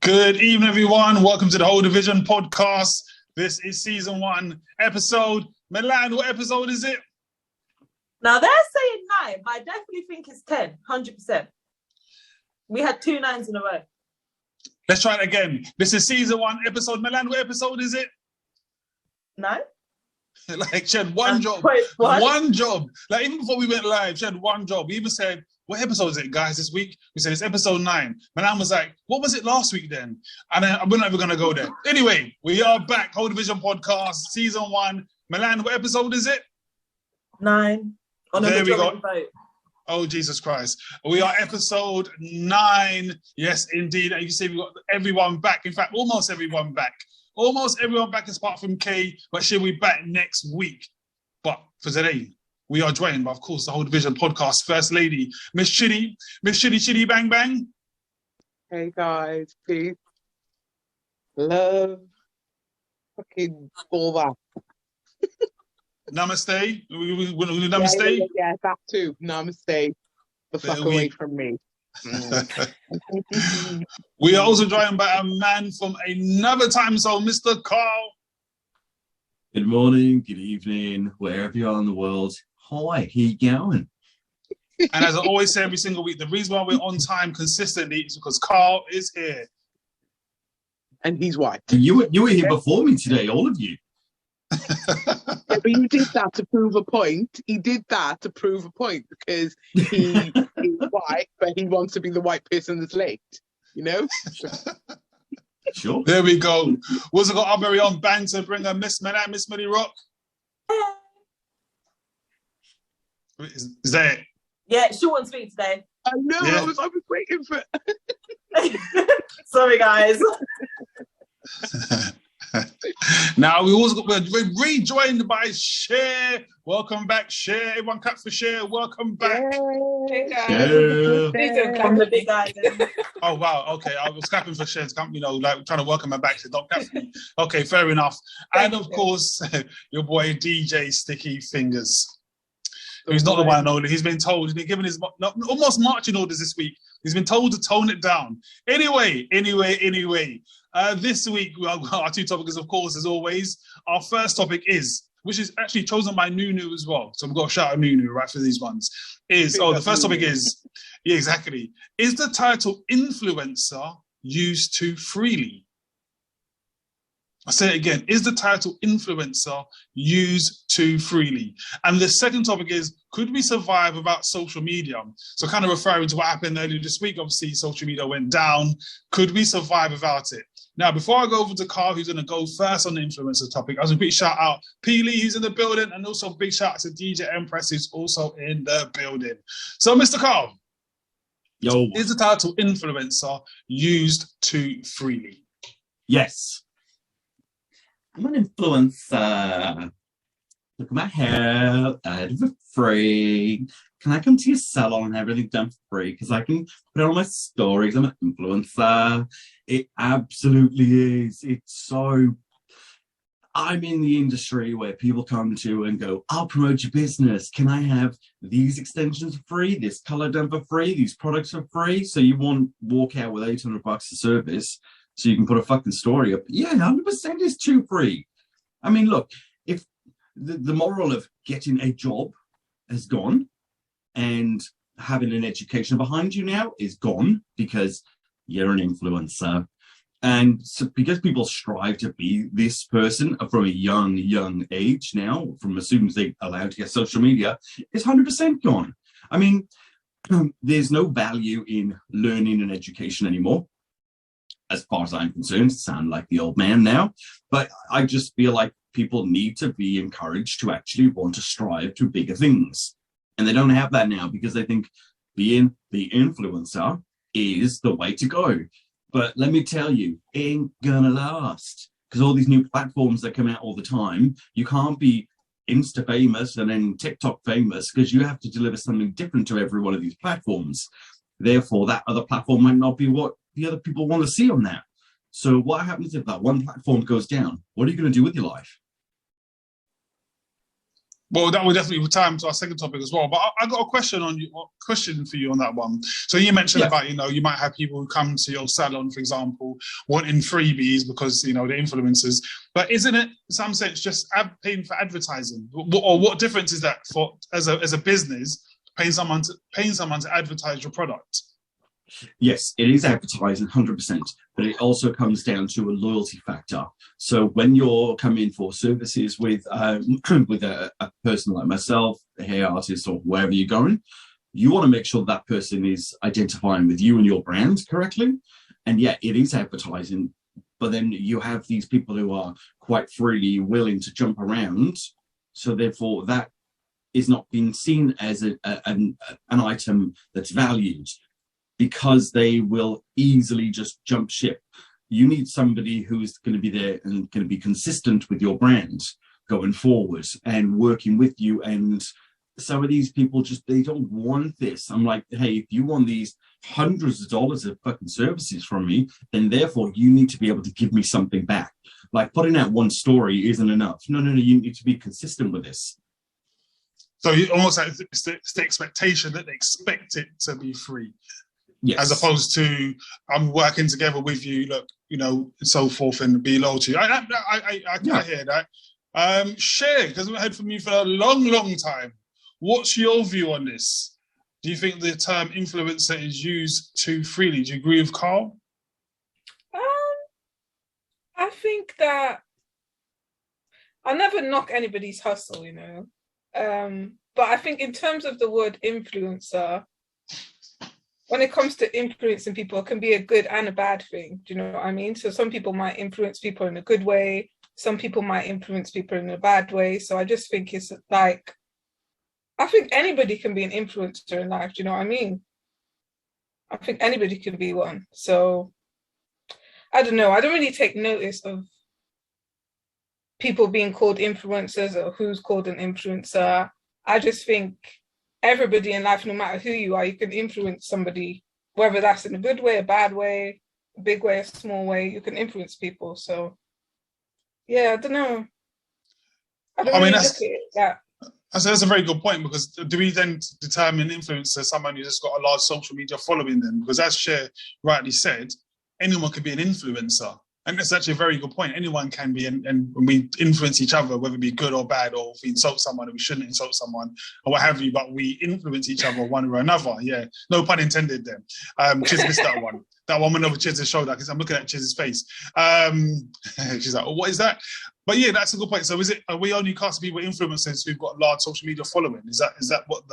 Good evening, everyone. Welcome to the Whole Division podcast. This is season 1, episode. Milan, what episode is it? Now they're saying 9, but I definitely think it's 10, 100%. We had 2 9s in a row. Let's try it again. This is season 1, episode. Milan, what episode is it? 9? Like, she had one job. Wait, what? One job. Like, even before we went live, she had one job. We even said, what episode is it, guys, this week? We said, it's episode 9. Milan was like, what was it last week then? And then we're not even going to go there. Anyway, we are back. Whole Division podcast, season 1. Milan, what episode is it? 9. On There a we go. vote. Oh, Jesus Christ. We are episode 9. Yes, indeed. And you can see we've got everyone back. In fact, almost everyone back. Almost everyone back apart from Kay, but she'll be back next week. But for today, we are joined by, of course, the Whole Division podcast First Lady, Miss Chitty. Miss Chitty Bang Bang. Hey guys, peace, love, fucking all that. Namaste. Namaste. Yeah, that too. Namaste. The fuck away from me. We are also joined by a man from another time zone, Mr. Carl. Good morning, good evening, wherever you are in the world. Hi, how you going? And as I always say every single week, the reason why we're on time consistently is because Carl is here. And he's white. You were here before me today, all of you. Yeah, but you did that to prove a point. He did that to prove a point because he's white, but he wants to be the white person that's late. You know? Sure. There we go. We also got our very own band to bring her Miss Millie Rock. Is that it? Yeah, short and sweet today. I know, Yeah. I was waiting for Sorry, guys. Now we're rejoined by Cher. Welcome back, Cher. Everyone clap for Cher. Welcome back. Hey guys. Yeah. I'm the big guy. Oh wow, okay. I was clapping for Cher, like trying to welcome her back. So don't clap for me. Okay, fair enough. And of course, your boy DJ Sticky Fingers. Who's not the one and only. He's been given his almost marching orders this week. He's been told to tone it down. Anyway. This week, our 2 topics, of course, as always. Our first topic is, which is actually chosen by Nunu as well. So we've got to shout out Nunu, right, for these ones. The first topic is, yeah, exactly. Is the title influencer used too freely? I say it again. Is the title influencer used too freely? And the second topic is, could we survive without social media? So kind of referring to what happened earlier this week, obviously social media went down. Could we survive without it? Now, before I go over to Carl, who's going to go first on the influencer topic, I was a big shout out P. Lee, who's in the building, and also a big shout out to DJ Empress, who's also in the building. So, Mr. Carl, Yo. is the title influencer used too freely? Yes. I'm an influencer. Look at my hair. I do it for free. Can I come to your salon and have everything done for free? Because I can put it on my stories. I'm an influencer. It absolutely is. It's so... I'm in the industry where people come to and go, I'll promote your business. Can I have these extensions for free? This color done for free? These products for free? So you want to walk out with $800 a service so you can put a fucking story up. Yeah, 100% is too free. I mean, look, if the moral of getting a job has gone and having an education behind you now is gone because you're an influencer. And so because people strive to be this person from a young age now, from as soon as they're allowed to get social media, it's 100% gone. I mean, there's no value in learning and education anymore. As far as I'm concerned, sound like the old man now, but I just feel like people need to be encouraged to actually want to strive to bigger things. And they don't have that now because they think being the influencer is the way to go. But let me tell you, it ain't gonna last because all these new platforms that come out all the time, you can't be Insta famous and then TikTok famous because you have to deliver something different to every one of these platforms. Therefore, that other platform might not be what the other people want to see on that. So what happens if that one platform goes down? What are you going to do with your life? Well, that will definitely time to our second topic as well. But I got a question for you on that one. So you mentioned about, you might have people who come to your salon, for example, wanting freebies because, they're influencers. But isn't it, in some sense, just paying for advertising? Or what difference is that for as a business, paying someone to advertise your product? Yes, it is advertising 100%, but it also comes down to a loyalty factor. So when you're coming for services with with a person like myself, a hair artist, or wherever you're going, you want to make sure that person is identifying with you and your brand correctly. And yeah, it is advertising, but then you have these people who are quite freely willing to jump around. So therefore, that is not being seen as an item that's valued, because they will easily just jump ship. You need somebody who's going to be there and going to be consistent with your brand going forward and working with you. And some of these people they don't want this. I'm like, hey, if you want these hundreds of dollars of fucking services from me, then therefore you need to be able to give me something back. Like putting out one story isn't enough. No, you need to be consistent with this. So you almost like it's the expectation that they expect it to be free. Yes. As opposed to I'm working together with you, look, and so forth, and be loyal to you. I hear that. Share, because we've heard from you for a long, long time. What's your view on this? Do you think the term influencer is used too freely? Do you agree with Carl? I think that I never knock anybody's hustle, but I think in terms of the word influencer, when it comes to influencing people, it can be a good and a bad thing. Do you know what I mean? So some people might influence people in a good way. Some people might influence people in a bad way. So I just think it's like, I think anybody can be an influencer in life. Do you know what I mean? I think anybody can be one. So I don't know. I don't really take notice of people being called influencers or who's called an influencer. I just think everybody in life, no matter who you are, you can influence somebody, whether that's in a good way, a bad way, a big way, a small way, you can influence people. So, yeah, I don't know. I don't really look at it that. That's a very good point, because do we then determine influencer as someone who's just got a large social media following them? Because as Cher rightly said, anyone could be an influencer. And that's actually a very good point. Anyone can be, and we influence each other, whether it be good or bad, or if we insult someone or we shouldn't insult someone, or what have you, but we influence each other one or another. Yeah, no pun intended there. Chiz missed that one. That one went over Chiz's shoulder, because I'm looking at Chiz's face. She's like, oh, what is that? But yeah, that's a good point. So are we only casting people influencers who've got a large social media following? Is that what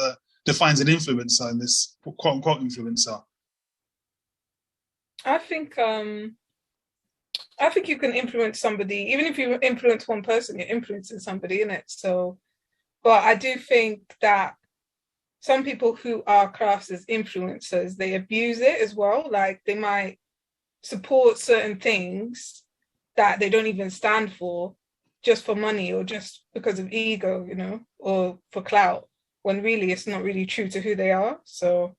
defines an influencer in this quote unquote influencer? I think you can influence somebody, even if you influence one person, you're influencing somebody, innit? So, but I do think that some people who are classed as influencers, they abuse it as well. Like they might support certain things that they don't even stand for, just for money or just because of ego, or for clout, when really it's not really true to who they are. So,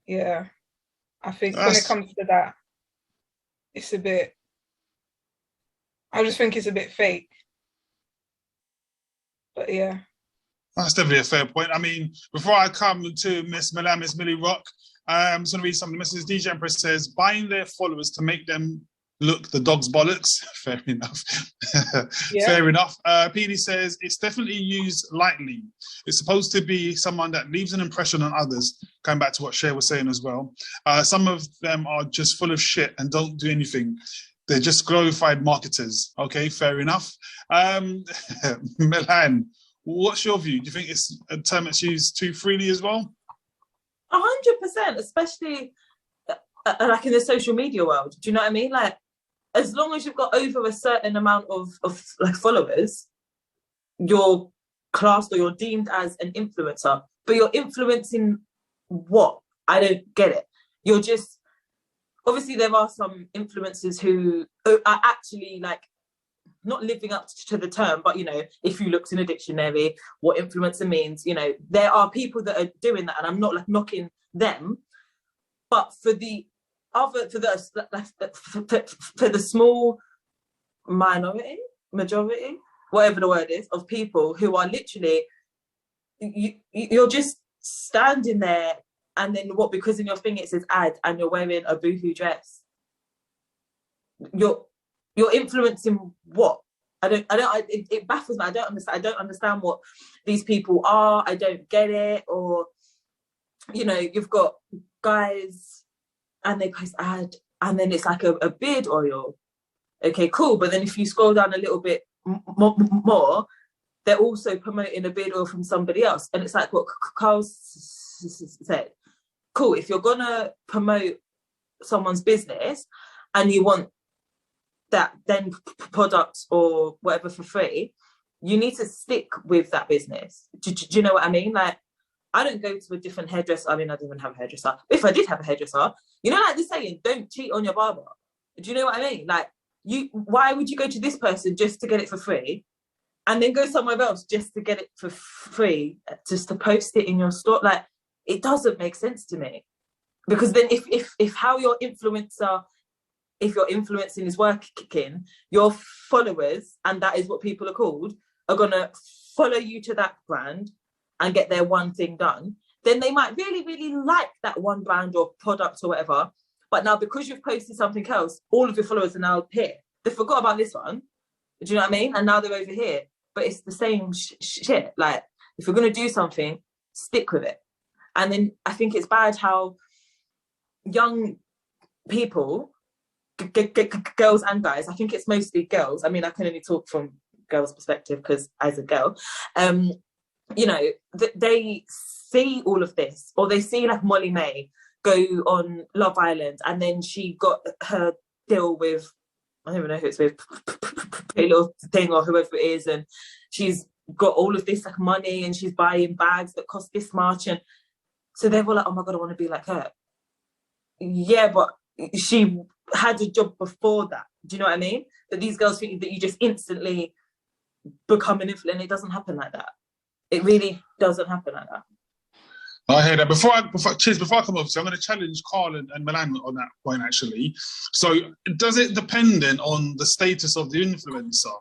yeah, I think when it comes to that, I just think it's a bit fake. But yeah. That's definitely a fair point. I mean, before I come to Miss Millie Rock, I'm just going to read some of the messages. DJ Empress says, buying their followers to make them look the dog's bollocks. Fair enough. Yeah. Fair enough. PD says, it's definitely used lightly. It's supposed to be someone that leaves an impression on others. Going back to what Cher was saying as well. Some of them are just full of shit and don't do anything. They're just glorified marketers. Okay, fair enough. Milan, what's your view? Do you think it's a term that's used too freely as well? 100%, especially like in the social media world. Do you know what I mean? Like, as long as you've got over a certain amount of like followers, you're classed or you're deemed as an influencer. But you're influencing what? I don't get it. You're just, obviously there are some influencers who are actually like not living up to the term, but if you looked in a dictionary what influencer means, there are people that are doing that, and I'm not like knocking them, but for the small majority, whatever the word is, of people who are literally you're just standing there, and then what? Because in your thing it says ad, and you're wearing a boohoo dress. You're influencing what? It baffles me. I don't understand what these people are. I don't get it. Or, you know, you've got guys and they post ad, and then it's like a beard oil. Okay, cool. But then if you scroll down a little bit more, they're also promoting a beard oil from somebody else. And it's like what Carl said. Cool, if you're gonna promote someone's business and you want that then product or whatever for free, you need to stick with that business. Do you know what I mean? Like, I don't go to a different hairdresser. I mean, I don't even have a hairdresser. If I did have a hairdresser, you know, like the saying, don't cheat on your barber. Do you know what I mean? Like, why would you go to this person just to get it for free and then go somewhere else just to get it for free, just to post it in your store? Like, it doesn't make sense to me. Because then if how your influencer, if your influencing is working, your followers, and that is what people are called, are going to follow you to that brand and get their one thing done, then they might really, really like that one brand or product or whatever. But now because you've posted something else, all of your followers are now here. They forgot about this one. Do you know what I mean? And now they're over here. But it's the same shit. Like, if you're going to do something, stick with it. And then I think it's bad how young people, girls and guys, I think it's mostly girls. I mean, I can only talk from girls' perspective because as a girl, you know, they see all of this, or they see like Molly May go on Love Island, and then she got her deal with, I don't even know who it's with, a little thing or whoever it is, and she's got all of this like money, and she's buying bags that cost this much, and so they were like, oh my god, I want to be like her. Yeah, but she had a job before that. Do you know what I mean? That these girls think that you just instantly become an influencer, and it doesn't happen like that. It really doesn't happen like that. I hear that. Before I come over to you, I'm going to challenge Carl and Milan on that point, actually. So does it depend on the status of the influencer?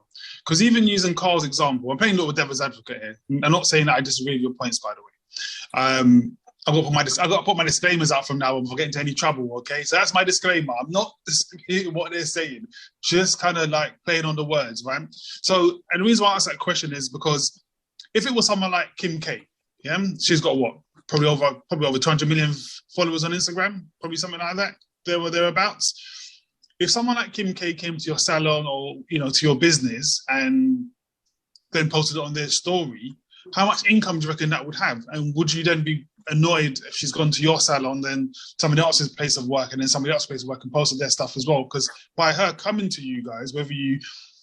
Because even using Carl's example, I'm playing a little devil's advocate here. I'm not saying that I disagree with your points, by the way. I've got to put my disclaimers out from now on before getting into any trouble, okay? So that's my disclaimer. I'm not disputing what they're saying, just kind of like playing on the words, right? So, and the reason why I asked that question is because if it was someone like Kim K, yeah, she's got what? Probably over 200 million followers on Instagram, probably something like that, thereabouts. If someone like Kim K came to your salon or, you know, to your business and then posted it on their story, how much income do you reckon that would have? And would you then be annoyed if she's gone to your salon, then somebody else's place of work, and then somebody else's place of work and posted their stuff as well? Because by her coming to you guys, whether you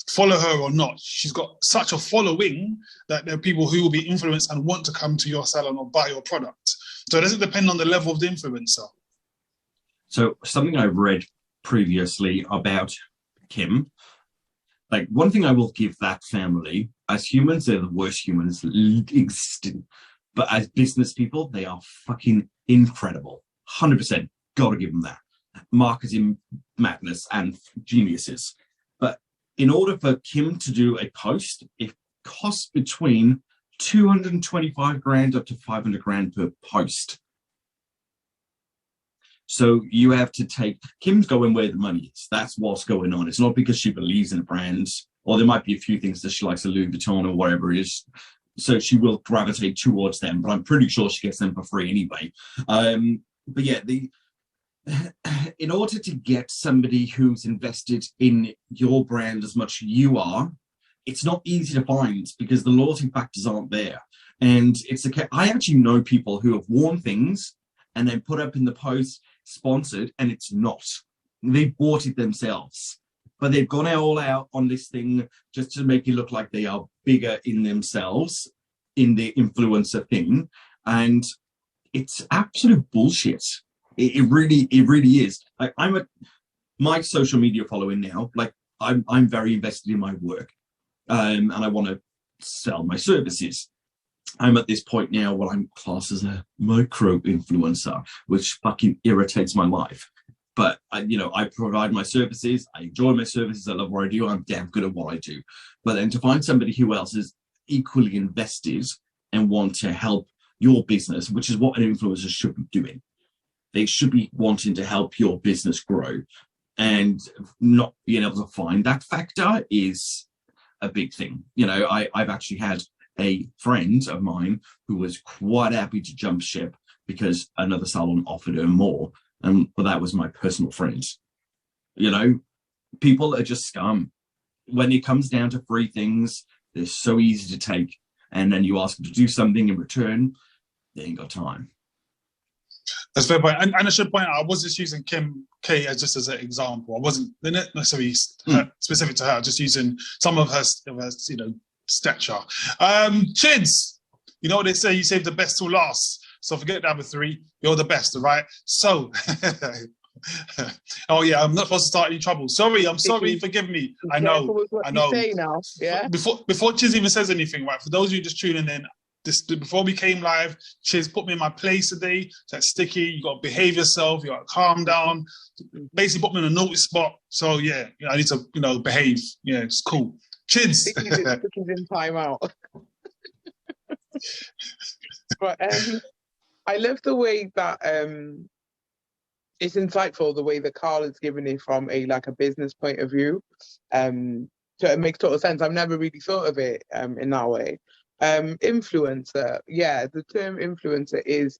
follow her or not, she's got such a following that there are people who will be influenced and want to come to your salon or buy your product. So does it depend on the level of the influencer? So something I've read previously about Kim, like one thing I will give that family, as humans, they're the worst humans existing. But as business people, they are fucking incredible. 100%. Gotta give them that. Marketing madness and geniuses. But in order for Kim to do a post, it costs between 225 grand up to 500 grand per post. So you have to take, Kim's going where the money is. That's what's going on. It's not because she believes in brands, or there might be a few things that she likes, a Louis Vuitton or whatever it is. So she will gravitate towards them, but I'm pretty sure she gets them for free anyway. But yeah, in order to get somebody who's invested in your brand as much as you are, it's not easy to find because the loyalty factors aren't there. And I actually know people who have worn things and then put up in the post sponsored, and it's not. They bought it themselves. But they've gone all out on this thing just to make it look like they are bigger in themselves in the influencer thing. And it's absolute bullshit. It really is. Like my social media following now, like I'm very invested in my work. And I want to sell my services. I'm at this point now where I'm classed as a micro influencer, which fucking irritates my life. But I provide my services. I enjoy my services. I love what I do. I'm damn good at what I do. But then to find somebody who else is equally invested and want to help your business, which is what an influencer should be doing. They should be wanting to help your business grow, and not being able to find that factor is a big thing. You know, I've actually had a friend of mine who was quite happy to jump ship because another salon offered her more, but that was my personal friend. You know, people are just scum. When it comes down to free things, they're so easy to take, and then you ask them to do something in return, they ain't got time. That's fair point. And I should point out, I was just using Kim K as just as an example. I wasn't necessarily specific to her, just using some of her you know, stature. Chids, you know what they say, you save the best till last. So forget number 3, you're the best, all right? So, oh yeah, I'm not supposed to start any trouble. Sorry, I'm sorry, forgive me. I know. Say now, yeah? Before Chiz even says anything, right, for those of you just tuning in, before we came live, Chiz put me in my place today. It's like, Sticky, you got to behave yourself, you got to calm down. Basically put me in a naughty spot. So yeah, I need to, you know, behave. Yeah, it's cool. Chiz. Sticky's in time out. But I love the way that it's insightful, the way that Carl is giving it from a business point of view. So it makes total sense. I've never really thought of it in that way. Influencer, yeah, the term influencer is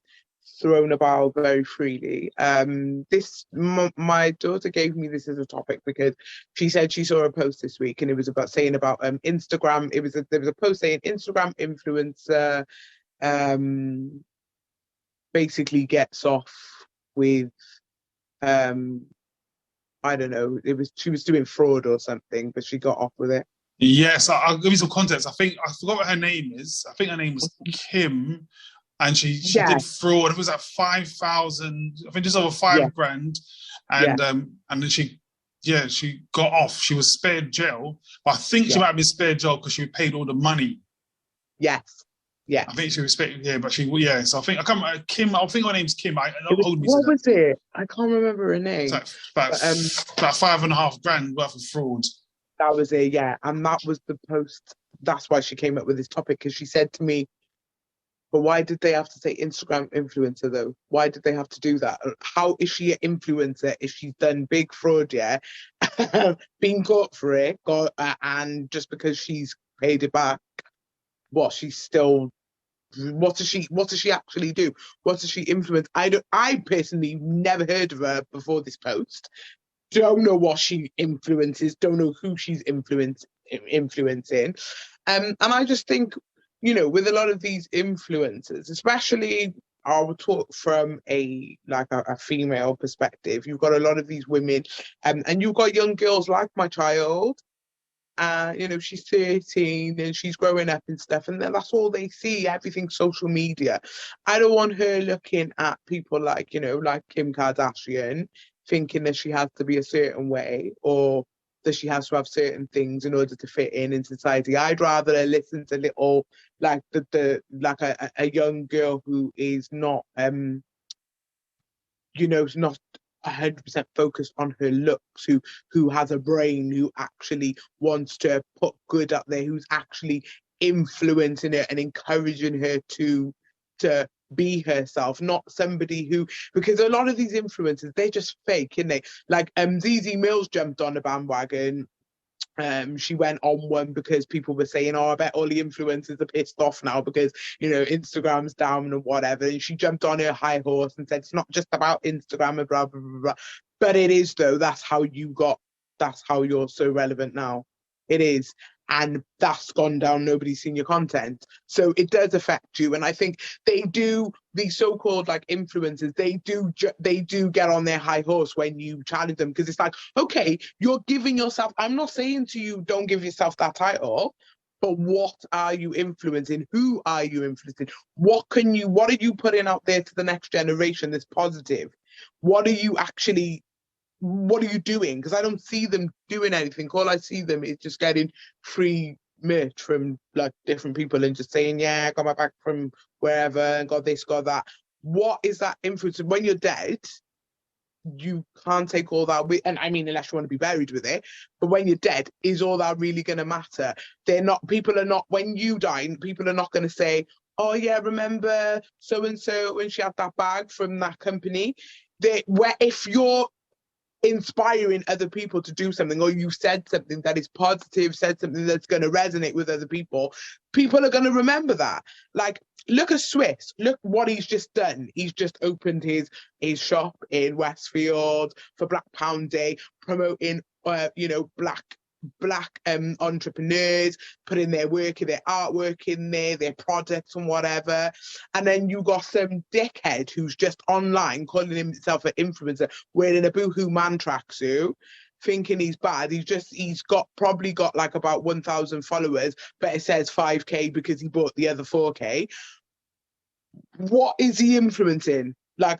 thrown about very freely. My daughter gave me this as a topic because she said she saw a post this week and it was about Instagram. There was a post saying Instagram influencer basically gets off with I don't know, she was doing fraud or something, but she got off with it. Yes, I'll give you some context. I forgot what her name is. I think her name was Kim, and she did fraud. It was like 5,000, I think just over $5,000, and then she got off. She was spared jail, but I think she might have been spared jail because she paid all the money. Yes. Yeah. I think she was spared, but so I think Kim. I think her name's Kim. What was it? I can't remember her name. It's like about $5,500 worth of fraud. That was it, yeah. And that was the post. That's why she came up with this topic, because she said to me, but why did they have to say Instagram influencer, though? Why did they have to do that? How is she an influencer if she's done big fraud, been caught for it, and just because she's paid it back, what does she actually do? What does she influence? I personally never heard of her before this post. Don't know what she influences, don't know who she's influencing. And I just think, you know, with a lot of these influencers, especially I will talk from a female perspective, you've got a lot of these women, and you've got young girls like my child, you know, she's 13 and she's growing up and stuff, and then that's all they see, everything social media. I don't want her looking at people like, you know, like Kim Kardashian, thinking that she has to be a certain way or that she has to have certain things in order to fit in society. I'd rather listen to little a young girl who is not not 100% focused on her looks, who has a brain, who actually wants to put good up there, who's actually influencing her and encouraging her to be herself, not somebody who, because a lot of these influencers, they're just fake, isn't they? Like ZZ Mills jumped on the bandwagon. She went on one because people were saying, I bet all the influencers are pissed off now because, you know, Instagram's down and whatever. And she jumped on her high horse and said, it's not just about Instagram and blah, blah, blah, blah. But it is, though. That's how you're so relevant now. It is. And that's gone down. Nobody's seen your content. So it does affect you. And I think these so-called influencers, they do get on their high horse when you challenge them, because it's like, okay, you're giving yourself, I'm not saying to you, don't give yourself that title, but what are you influencing? Who are you influencing? What are you putting out there to the next generation that's positive? What are you doing? Because I don't see them doing anything. All I see them is just getting free merch from different people and just saying, yeah, I got my back from wherever and got this, got that. What is that influence? When you're dead, you can't take all that with, and I mean, unless you want to be buried with it, but when you're dead, is all that really going to matter? When you die, people are not going to say, oh yeah, remember so and so when she had that bag from that company? If you're inspiring other people to do something, or you said something that is positive, said something that's going to resonate with other people are going to remember that. Like, look at Swiss, look what he's just done. He's just opened his shop in Westfield for Black Pound Day, promoting black entrepreneurs, putting their artwork in there, their products and whatever. And then you got some dickhead who's just online calling himself an influencer, wearing a Boohoo Man tracksuit, thinking he's bad. He's probably got like about 1,000 followers, but it says 5k because he bought the other 4k. What is he influencing? Like,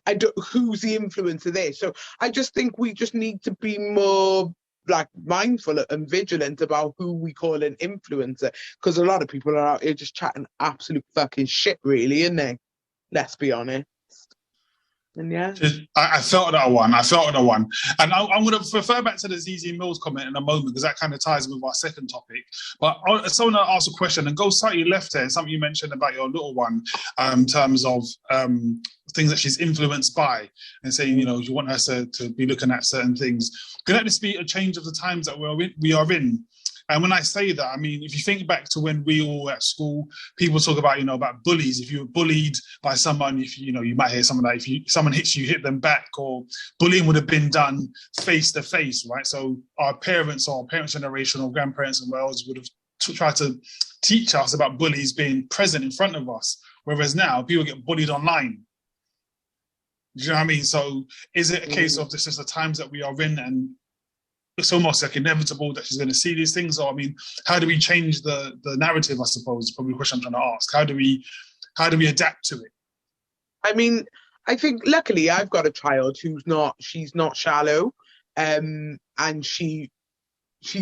who's the influencer there? So I just think we just need to be more like mindful and vigilant about who we call an influencer, because a lot of people are out here just chatting absolute fucking shit, really, isn't they? Let's be honest. And yeah, I felt that one. And I'm going to refer back to the ZZ Mills comment in a moment, because that kind of ties with our second topic. But someone asked a question and go slightly left there. Something you mentioned about your little one, in terms of things that she's influenced by, and saying, you want her to be looking at certain things. Could this be a change of the times that we are in? And when I say that, I mean, if you think back to when we all were at school, people talk about, about bullies. If you were bullied by someone, you might hear something like, if someone hits you, hit them back, or bullying would have been done face to face, right? So our parents generation or grandparents in Wales would have tried to teach us about bullies being present in front of us. Whereas now people get bullied online. Do you know what I mean? So is it a case of this is the times that we are in, and it's almost like inevitable that she's going to see these things? Or, I mean, how do we change the narrative, I suppose, is probably the question I'm trying to ask. How do we adapt to it? I mean, I think luckily I've got a child she's not shallow, and she's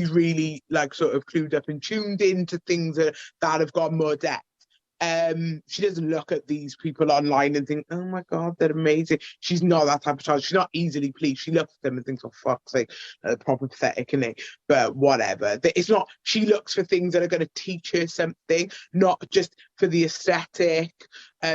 really like sort of clued up and tuned into things that have got more depth. She doesn't look at these people online and think, oh my God, they're amazing. She's not that type of child. She's not easily pleased. She looks at them and thinks, oh, fuck's sake, proper pathetic, isn't it? But whatever. It's not, she looks for things that are going to teach her something, not just for the aesthetic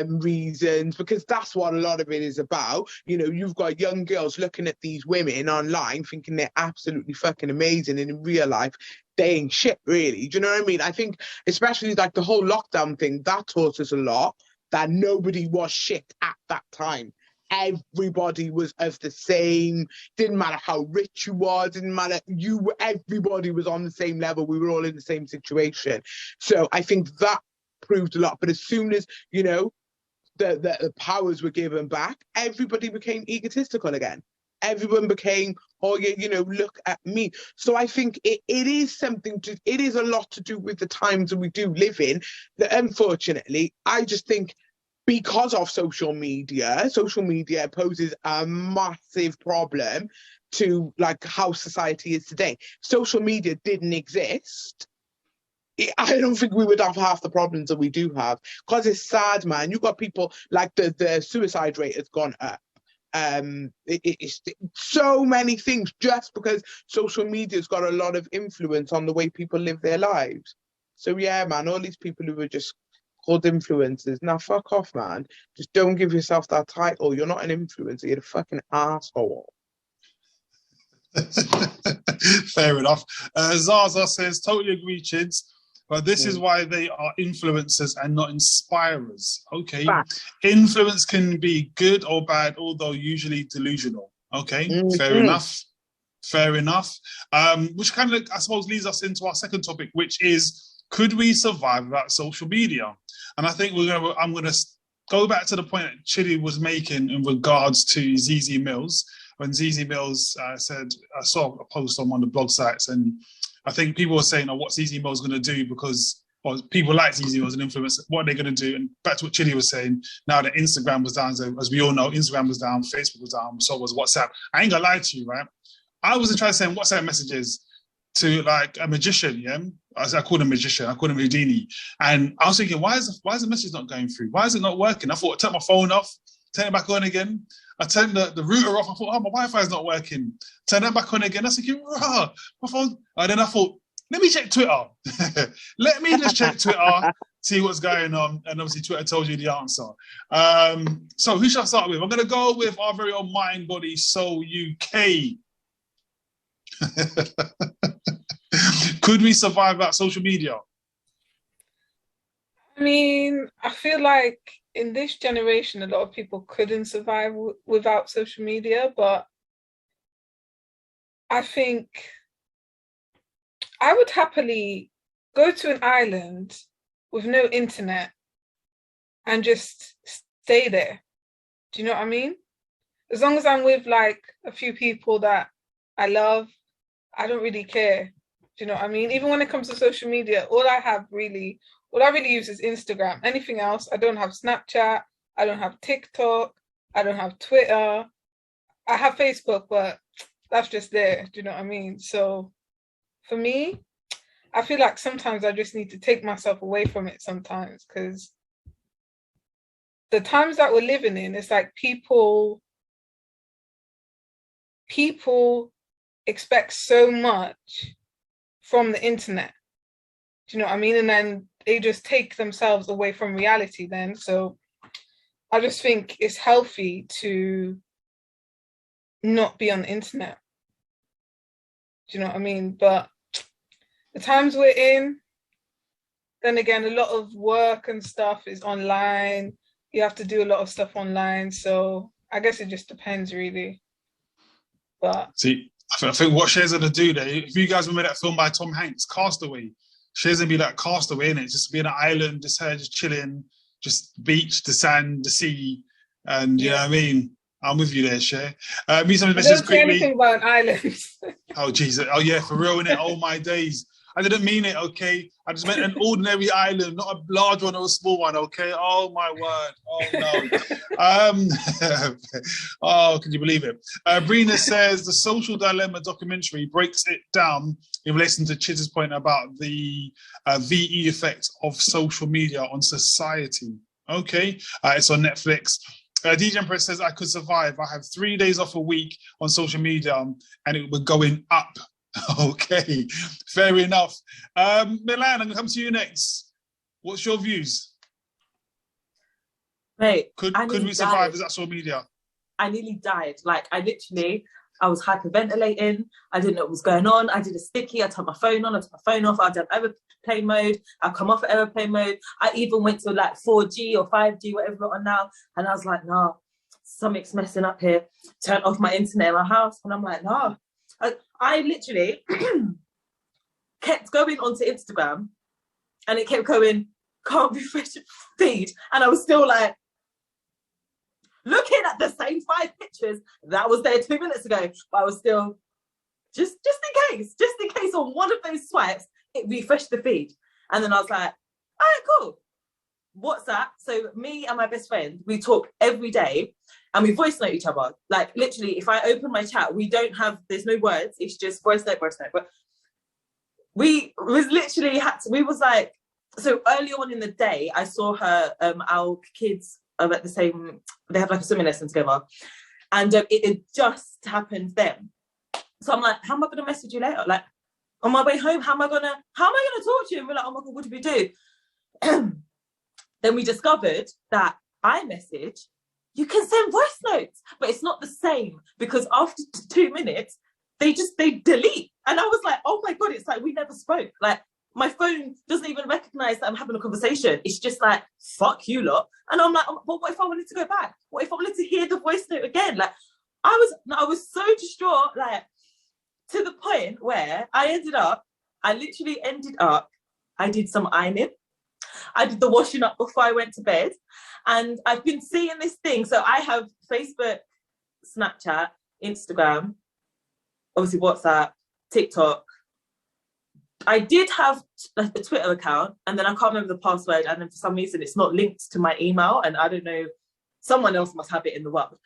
reasons, because that's what a lot of it is about. You've got young girls looking at these women online thinking they're absolutely fucking amazing, and in real life, they ain't shit, really. Do you know what I mean? I think especially like the whole lockdown thing, that taught us a lot, that nobody was shit at that time. Everybody was of the same, didn't matter how rich you were, didn't matter, everybody was on the same level. We were all in the same situation. So I think that proved a lot. But as soon as, the powers were given back, everybody became egotistical again. Everyone became, oh yeah, look at me. So I think it is a lot to do with the times that we do live in, that unfortunately, I just think because of social media poses a massive problem to like how society is today. Social media didn't exist, I don't think we would have half the problems that we do have, because it's sad, man. You've got people like the suicide rate has gone up. It's so many things just because social media's got a lot of influence on the way people live their lives. So yeah, man, all these people who are just called influencers, now fuck off, man. Just don't give yourself that title. You're not an influencer, you're a fucking asshole. Fair enough. Zaza says, totally agree, Chids. But this is why they are influencers and not inspirers. Okay. Fact. Influence can be good or bad, although usually delusional. Okay. Fair enough. Fair enough. Which kind of, I suppose, leads us into our second topic, which is, could we survive without social media? And I think I'm going to go back to the point that Chidi was making in regards to ZZ Mills. When ZZ Mills said, I saw a post on one of the blog sites, and I think people were saying, oh, what's ZZ Mills going to do? Because people like ZZ Mills and influence, what are they going to do? And back to what Chidi was saying, now that Instagram was down, so as we all know, Instagram was down, Facebook was down, so was WhatsApp. I ain't going to lie to you, right? I wasn't trying to send WhatsApp messages to like a magician, yeah? I called him magician, I called him Houdini. And I was thinking, why is the message not going through? Why is it not working? I thought, I turned my phone off, turn it back on again. I turned the router off. I thought, oh, my Wi-Fi is not working. Turn that back on again. I was thinking, my phone. And then I thought, let me check Twitter. Let me just check Twitter see what's going on, and obviously Twitter tells you the answer. So who shall I start with? I'm going to go with our very own Mind, Body, Soul UK. Could we survive without social media? I mean, I feel like in this generation, a lot of people couldn't survive without social media, but I think I would happily go to an island with no internet and just stay there. Do you know what I mean? As long as I'm with like a few people that I love, I don't really care. Do you know what I mean? Even when it comes to social media, all I really use is Instagram. Anything else, I don't have Snapchat, I don't have TikTok, I don't have Twitter. I have Facebook, but that's just there. Do you know what I mean? So for me, I feel like sometimes I just need to take myself away from it sometimes, because the times that we're living in, it's like people expect so much from the internet. Do you know what I mean? And then they just take themselves away from reality then. So I just think it's healthy to not be on the internet. Do you know what I mean? But the times we're in, then again, a lot of work and stuff is online. You have to do a lot of stuff online. So I guess it just depends really. But see, I think what Shay's gonna do there, if you guys remember that film by Tom Hanks, Castaway, Shay's gonna be like Castaway, innit? Just be on an island, just her just chilling, just beach, the sand, the sea, and you know what I mean? I'm with you there, Shay. Me some messages don't say anything about an island. Oh Jesus! Oh yeah, for real, innit? Oh my days! I didn't mean it, okay? I just meant an ordinary island, not a large one or a small one, okay? Oh my word! Oh no! Oh, can you believe it? Brina says the Social Dilemma documentary breaks it down in relation to Chiz's point about the VE effect of social media on society. Okay, it's on Netflix. DJ Empress says I could survive. I have 3 days off a week on social media, and it would going up. Okay, fair enough. Milan, I'm going to come to you next. What's your views? Mate, could we survive without social media? I nearly died. Like, I was hyperventilating. I didn't know what was going on. I did a sticky. I turned my phone on. I took my phone off. I did aeroplane mode. I come off aeroplane mode. I even went to like 4G or 5G, whatever we're on now. And I was like, no, something's messing up here. Turned off my internet in my house. And I'm like, no. I literally kept going onto Instagram and it kept going, can't refresh your feed. And I was still like, looking at the same 5 pictures that was there 2 minutes ago, but I was still just in case on one of those swipes it refreshed the feed. And then I was like, all right, cool. WhatsApp. So me and my best friend, we talk every day and we voice note each other. Like literally, if I open my chat, there's no words. It's just voice note. But we was literally we was like, so early on in the day, I saw her, our kids are at the same, they have like a swimming lesson together. And it just happened then. So I'm like, how am I going to message you later? Like on my way home, how am I going to talk to you? And we're like, oh my God, what did we do? Then we discovered that iMessage, you can send voice notes, but it's not the same because after 2 minutes, they delete. And I was like, oh my God, it's like we never spoke. Like my phone doesn't even recognize that I'm having a conversation. It's just like, fuck you lot. And I'm like, but what if I wanted to go back? What if I wanted to hear the voice note again? Like I was so distraught, like to the point where I did some ironing. I did the washing up before I went to bed. And I've been seeing this thing. So I have Facebook, Snapchat, Instagram, obviously WhatsApp, TikTok. I did have a Twitter account and then I can't remember the password. And then for some reason, it's not linked to my email. And I don't know, someone else must have it in the world.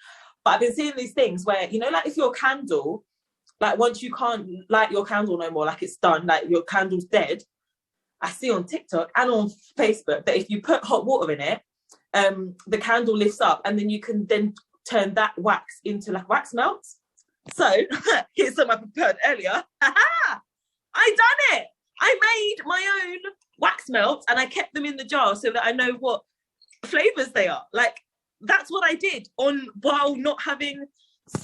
But I've been seeing these things where, you know, like if your candle, like once you can't light your candle no more, like it's done, like your candle's dead. I see on TikTok and on Facebook that if you put hot water in it, the candle lifts up and then you can then turn that wax into like wax melts. So here's some I prepared earlier. I done it. I made my own wax melts and I kept them in the jar so that I know what flavors they are. Like, that's what I did while not having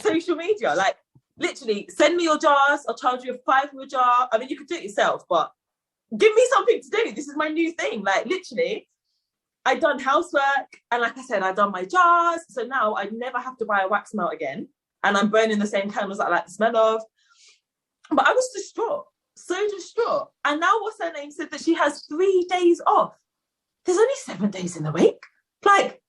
social media. Like, literally, send me your jars. I'll charge you £5 for a jar. I mean, you could do it yourself, but give me something to do. This is my new thing. Like, literally, I done housework, and like I said, I done my jars. So now I never have to buy a wax melt again, and I'm burning the same candles that I like the smell of. But I was distraught, so distraught. And now what's her name said that she has 3 days off. There's only 7 days in the week. Like,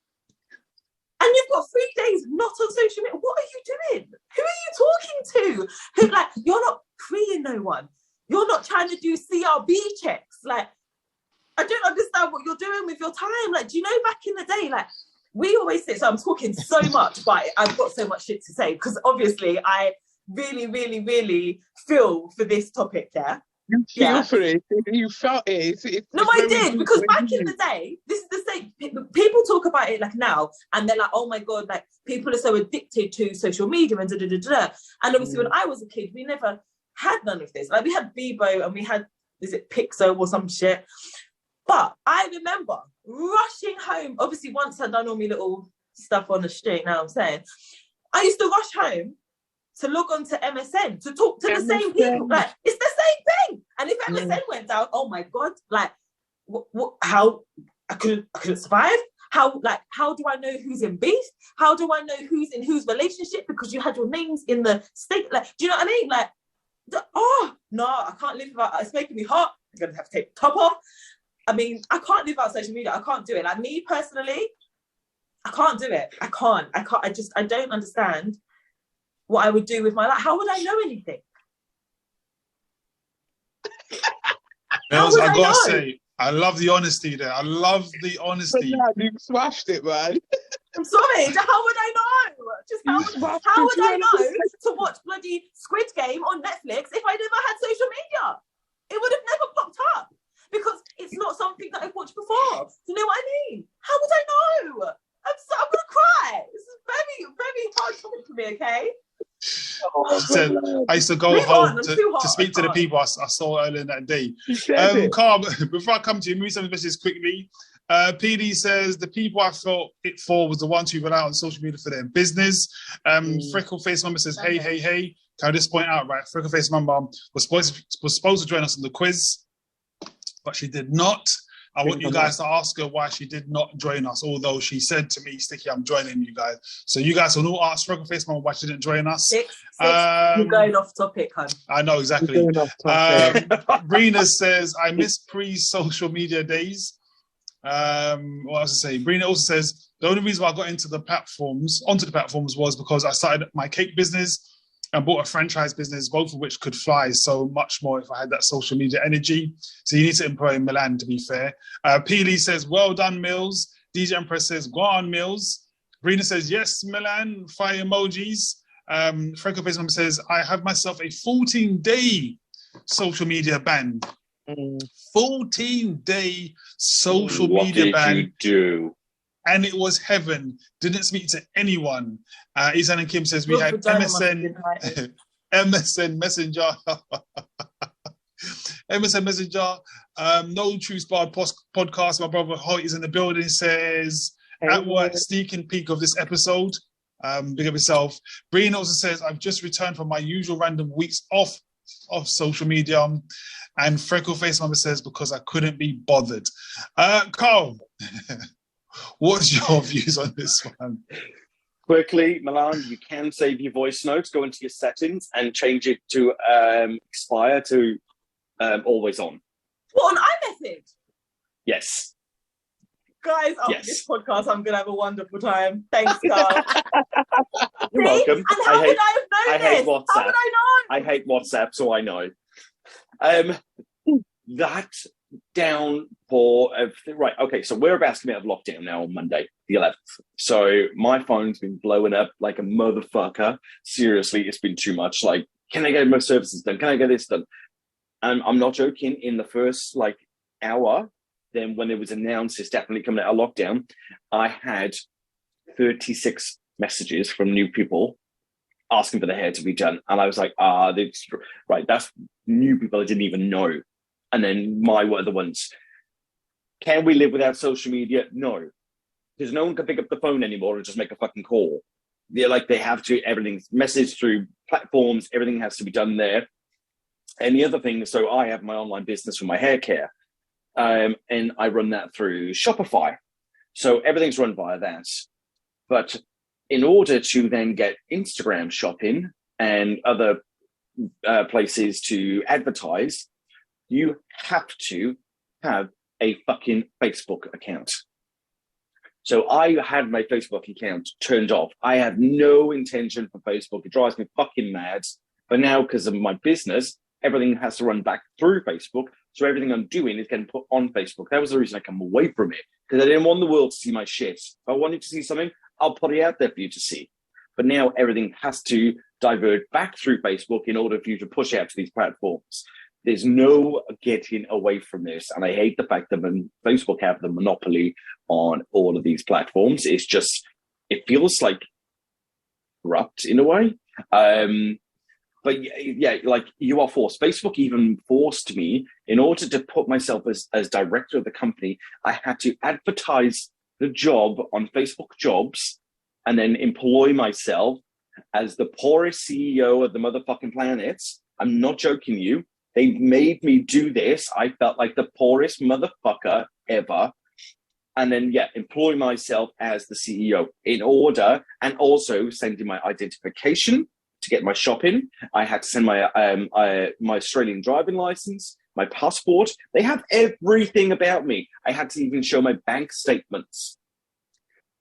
and you've got 3 days not on social media. What are you doing? Who are you talking to? Who, like, you're not freeing no one. You're not trying to do CRB checks. Like, I don't understand what you're doing with your time. Like, do you know back in the day, like, we always say, so I'm talking so much, but I've got so much shit to say because obviously I really, really, really feel for this topic, yeah? You feel for it. You felt it. No, I did, because back in the day, this is the same. People talk about it like now, and they're like, "Oh my god!" Like, people are so addicted to social media and da da da da. And obviously, when I was a kid, we never had none of this. Like, we had Bebo and we had, is it Pixo or some shit? But I remember rushing home. Obviously, once I'd done all my little stuff on the street. Now I'm saying, I used to rush home to log on to MSN to talk to the same people. Like, it's the same thing. And if MSN went down, oh my god, like, how I couldn't survive. How do I know who's in beef? How do I know who's in whose relationship? Because you had your names in the state. Like, do you know what I mean? Like, oh no, I can't live without. It's making me hot. I'm gonna have to take the top off. I mean, I can't live without social media. I can't do it. Like, me personally, I can't do it. I can't. I don't understand what I would do with my life. How would I know anything? Mills, I gotta say, I love the honesty there. I love the honesty. You smashed it, man. I'm sorry. How would I know? How would I know to watch bloody Squid Game on Netflix if I never had social media? It would have never popped up because it's not something that I've watched before. Do you know what I mean? How would I know? I'm gonna cry. This is very, very hard topic for me. Okay. I used to go home to speak to the people I saw earlier in that day. Carl, before I come to you, move some messages quickly. PD says the people I felt it for was the ones who rely on social media for their business. Freckle Face Mama says, hey. Can I just point out, right? Freckle Face Mama was supposed to join us on the quiz, but she did not. I want you guys to ask her why she did not join us, although she said to me, Sticky, I'm joining you guys. So you guys will all ask Freckle Face Mama why she didn't join us. You're going off topic, hon. I know, exactly. Brina says, I miss pre-social media days. What else to say? Brina also says, the only reason why I got onto the platforms was because I started my cake business and bought a franchise business, both of which could fly so much more if I had that social media energy. So you need to employ Milan, to be fair. Peely says, well done, Mills. DJ Empress says, go on, Mills. Brina says, yes, Milan, fire emojis. Franco Face Mum says, I have myself a 14-day social media ban. 14-day social media ban. What did you do? And it was heaven. Didn't speak to anyone. Izan and Kim says we had MSN Messenger. MSN Messenger. No True Spard podcast. My brother Hoyt is in the building. Says at work, sneaking peek of this episode. Big up yourself. Breen also says I've just returned from my usual random weeks off social media. And Freckle Face Mama says because I couldn't be bothered. Carl. What's your views on this one? Quickly, Milan, you can save your voice notes, go into your settings and change it to expire to always on. What, on iMessage? Yes. Guys, after this podcast, I'm going to have a wonderful time. Thanks, Carl. You're welcome. And how would I have known this? Hate WhatsApp. How would I know? I hate WhatsApp, so I know. That downpour of right. Okay, so we're about to come out of lockdown now on Monday, the 11th. So my phone's been blowing up like a motherfucker. Seriously, it's been too much. Like, can I get my services done? Can I get this done? And I'm not joking. In the first hour, then when it was announced it's definitely coming out of lockdown, I had 36 messages from new people asking for the hair to be done, and I was like, right, that's new people I didn't even know. And then my were the ones, Can we live without social media? No, because no one can pick up the phone anymore and just make a fucking call. They're like, they have to, everything's messaged through platforms, everything has to be done there. And the other thing, so I have my online business for my hair care, and I run that through Shopify. So everything's run via that. But in order to then get Instagram shopping and other places to advertise, you have to have a fucking Facebook account. So I had my Facebook account turned off. I have no intention for Facebook. It drives me fucking mad. But now, because of my business, everything has to run back through Facebook. So everything I'm doing is getting put on Facebook. That was the reason I come away from it, because I didn't want the world to see my shit. If I wanted to see something, I'll put it out there for you to see. But now everything has to divert back through Facebook in order for you to push out to these platforms. There's no getting away from this. And I hate the fact that Facebook have the monopoly on all of these platforms. It's just, it feels like corrupt in a way. But yeah, like you are forced. Facebook even forced me, in order to put myself as director of the company, I had to advertise the job on Facebook Jobs and then employ myself as the poorest CEO of the motherfucking planet. I'm not joking you. They made me do this. I felt like the poorest motherfucker ever. And then, yeah, employ myself as the CEO in order, and also sending my identification to get my shopping. I had to send my my Australian driving license, my passport. They have everything about me. I had to even show my bank statements.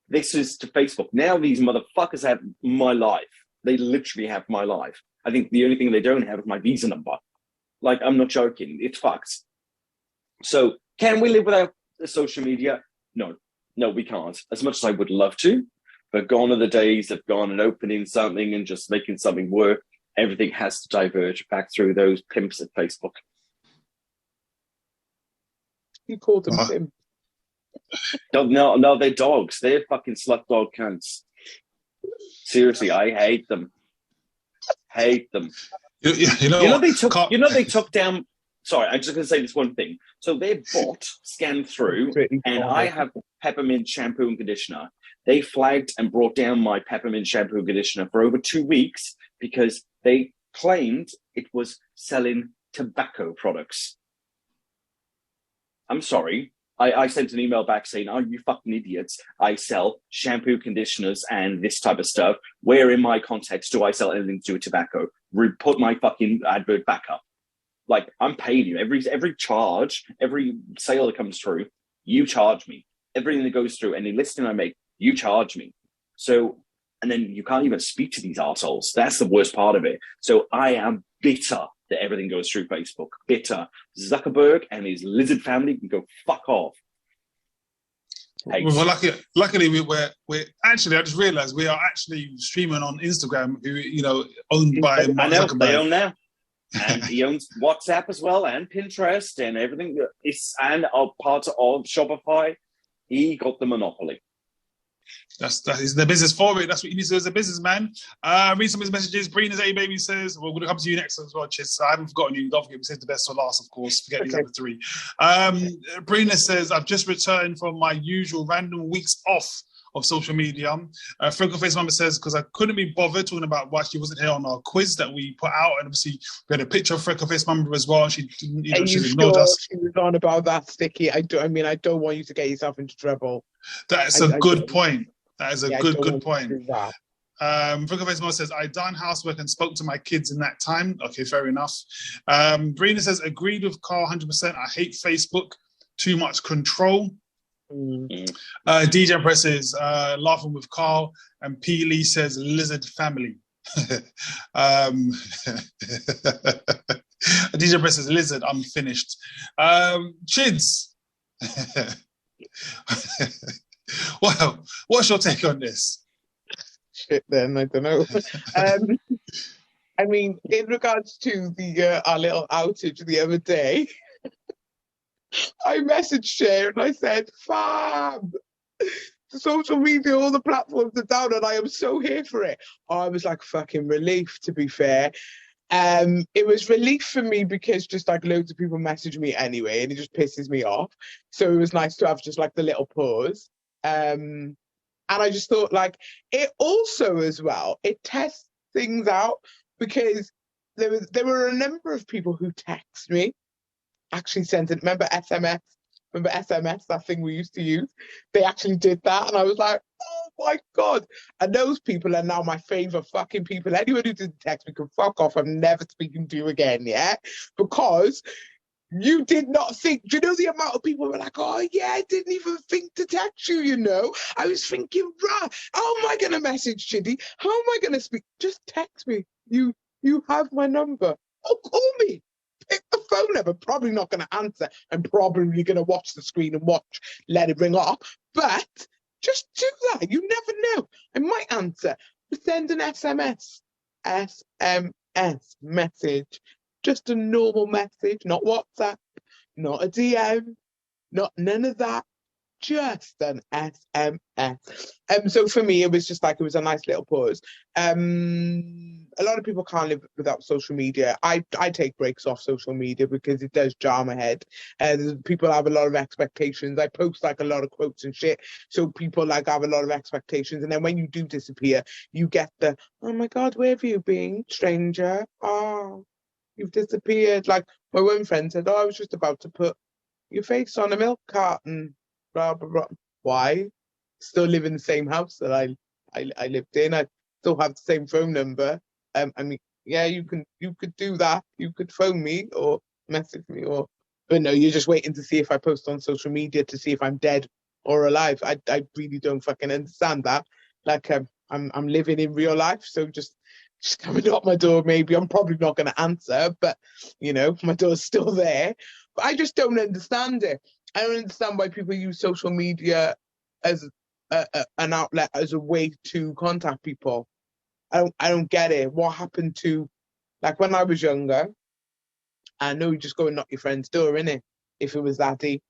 This is to Facebook. Now these motherfuckers have my life. They literally have my life. I think the only thing they don't have is my visa number. Like, I'm not joking. It's fucked. So can we live without social media? No, we can't. As much as I would love to, but gone are the days of gone and opening something and just making something work. Everything has to diverge back through those pimps at Facebook. You called them pimp. No, they're dogs. They're fucking slut dog cunts. Seriously, I hate them. Hate them. You know they took down. Sorry, I'm just going to say this one thing. So their bot scanned through, and I have peppermint shampoo and conditioner. They flagged and brought down my peppermint shampoo and conditioner for over 2 weeks because they claimed it was selling tobacco products. I'm sorry. I sent an email back saying, "Oh, you fucking idiots. I sell shampoo, conditioners, and this type of stuff. Where in my context do I sell anything to do with tobacco? Put my fucking advert back up. Like, I'm paying you. Every charge, every sale that comes through, you charge me. Everything that goes through, any listing I make, you charge me. So, and then you can't even speak to these assholes. That's the worst part of it. So I am bitter that everything goes through Facebook. Bitter. Zuckerberg and his lizard family can go fuck off. Well, luckily we're actually, I just realized we are actually streaming on Instagram, owned by Mark Zuckerberg. They own now. And he owns WhatsApp as well, and Pinterest, and everything. And part of Shopify. He got the monopoly. That is the business for it. That's what you need to do as a businessman. Read some of his messages. Brina's A Baby says, we're going to come to you next as well, Chis. I haven't forgotten you. Don't forget, we saved the best for last, of course. Forget these other three. Brina says, I've just returned from my usual random weeks off of social media. Freckle Face Mama says, because I couldn't be bothered talking about why she wasn't here on our quiz that we put out. And obviously, we had a picture of Freckle Face Mama as well. She didn't, she ignored us. She was on about that, Sticky. I don't want you to get yourself into trouble. That's a good point. That is a good point. Freckle Face Mama says, I done housework and spoke to my kids in that time. Okay, fair enough. Brina says, agreed with Carl 100%. I hate Facebook. Too much control. DJ presses laughing with Carl, and P. Lee says lizard family. DJ presses lizard unfinished. Chids. Well, what's your take on this? Shit, then I don't know. I mean, in regards to the our little outage the other day. I messaged her and I said, fam, the social media, all the platforms are down and I am so here for it. I was like fucking relief, to be fair. It was relief for me because just like loads of people message me anyway, and it just pisses me off. So it was nice to have just like the little pause. And I just thought like it also as well, it tests things out because there were a number of people who text me, actually sent it. Remember SMS? Remember SMS, that thing we used to use? They actually did that, and I was like, oh my God. And those people are now my favorite fucking people. Anyone who didn't text me can fuck off. I'm never speaking to you again, yeah? Because you did not think, do you know the amount of people who were like, oh yeah, I didn't even think to text you, you know? I was thinking, right, how am I going to message Chidi? How am I going to speak? Just text me. You have my number. Oh, call me. Pick the phone up. I'm probably not going to answer. I'm probably going to watch the screen and let it ring off. But just do that. You never know. I might answer. Send an SMS message. Just a normal message, not WhatsApp, not a DM, none of that. Just an SMS. So for me, it was just like, it was a nice little pause. A lot of people can't live without social media. I take breaks off social media because it does jar my head. People have a lot of expectations. I post like a lot of quotes and shit, so people like have a lot of expectations. And then when you do disappear, you get the, oh my God, where have you been, stranger? Oh, you've disappeared. Like my one friend said, oh, I was just about to put your face on a milk carton. Blah blah blah. Why? Still live in the same house that I lived in. I still have the same phone number. I mean, yeah, you could do that. You could phone me or message me, but no, you're just waiting to see if I post on social media to see if I'm dead or alive. I really don't fucking understand that. Like I'm living in real life, so just coming up my door. Maybe I'm probably not going to answer, but you know, my door's still there. But I just don't understand it. I don't understand why people use social media as an outlet, as a way to contact people. I don't get it. What happened to, like when I was younger, I know you just go and knock your friend's door, innit? If it was that deep.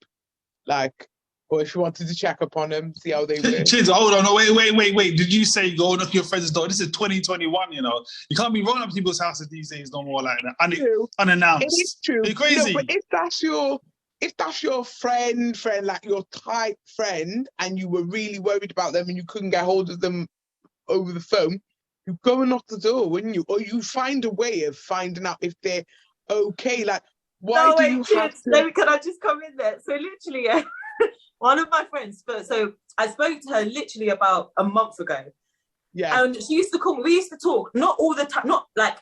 Like, or if you wanted to check up on them, see how they were. Chids, hold on, no, wait. Did you say go knock your friend's door? This is 2021, you know. You can't be rolling up people's houses these days no more like that. Unannounced. It is true. Are you crazy? No, but if that's your friend, like your tight friend, and you were really worried about them and you couldn't get hold of them over the phone, you go and knock the door, wouldn't you? Or you find a way of finding out if they're okay. Like, why do you have to... Can I just come in there? So literally, yeah, one of my friends, so I spoke to her literally about a month ago. Yeah. And she used to call me, we used to talk, not all the time, not like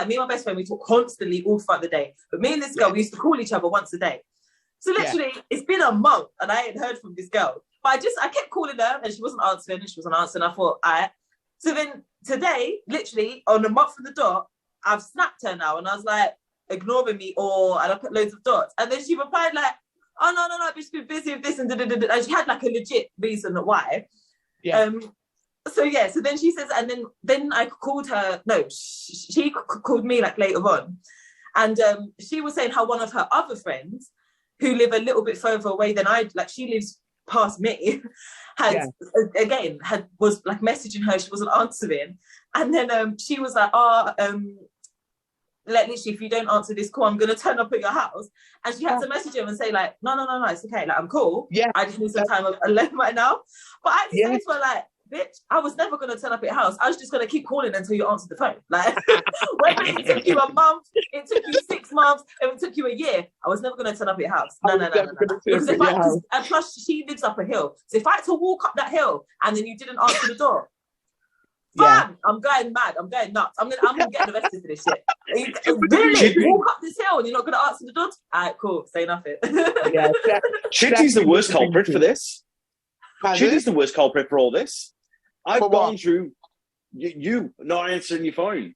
me and my best friend, we talk constantly all throughout the day. But me and this girl, we used to call each other once a day. So literally, It's been a month and I ain't heard from this girl. But I kept calling her and she wasn't answering. I thought, all right. So then today, literally, on a month from the dot, I've snapped her now and I was like, ignoring me, and I put loads of dots. And then she replied like, oh, no, I've just been busy with this and da-da-da-da. And she had like a legit reason why. Yeah. So then she says, and then I called her, no, she called me like later on. And she was saying how one of her other friends who live a little bit further away than she lives past me, was like messaging her, she wasn't answering. And then she was like, literally, if you don't answer this call, I'm going to turn up at your house. And she had to message him and say like, no, it's okay. Like, I'm cool. Yeah. I just need some time alone right now. But I had to say to her like, bitch, I was never going to turn up at your house. I was just going to keep calling until you answered the phone. Like, whether it took you a month, it took you 6 months, it took you a year, I was never going to turn up at your house. No. And plus, she lives up a hill. So if I had to walk up that hill and then you didn't answer the door, fam, I'm going mad. I'm going nuts. I'm gonna get arrested for this shit. Really? Walk up this hill and you're not going to answer the door? All right, cool. Say nothing. Yeah, Chitty's the worst culprit for this. Chitty's the worst culprit for all this. I've gone through you not answering your phone.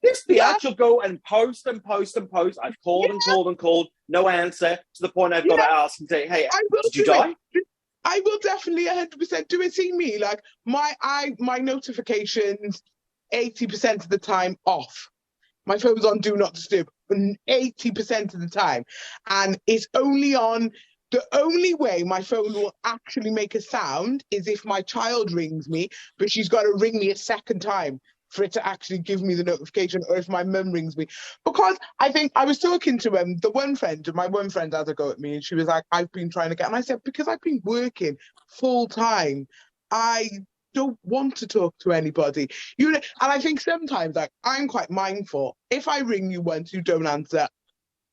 This biatch will go and post and post and post. I've called and called and called. No answer, to the point I've got to ask and say, hey, did you die? I will definitely 100% do it. See me, like my notifications 80% of the time off. My phone's on do not disturb 80% of the time. And it's only on, the only way my phone will actually make a sound is if my child rings me, but she's got to ring me a second time for it to actually give me the notification, or if my mum rings me. Because I think I was talking to my one friend had a go at me, and she was like, I've been trying to get, and I said, because I've been working full time, I don't want to talk to anybody. You know, and I think sometimes, like, I'm quite mindful. If I ring you once, you don't answer,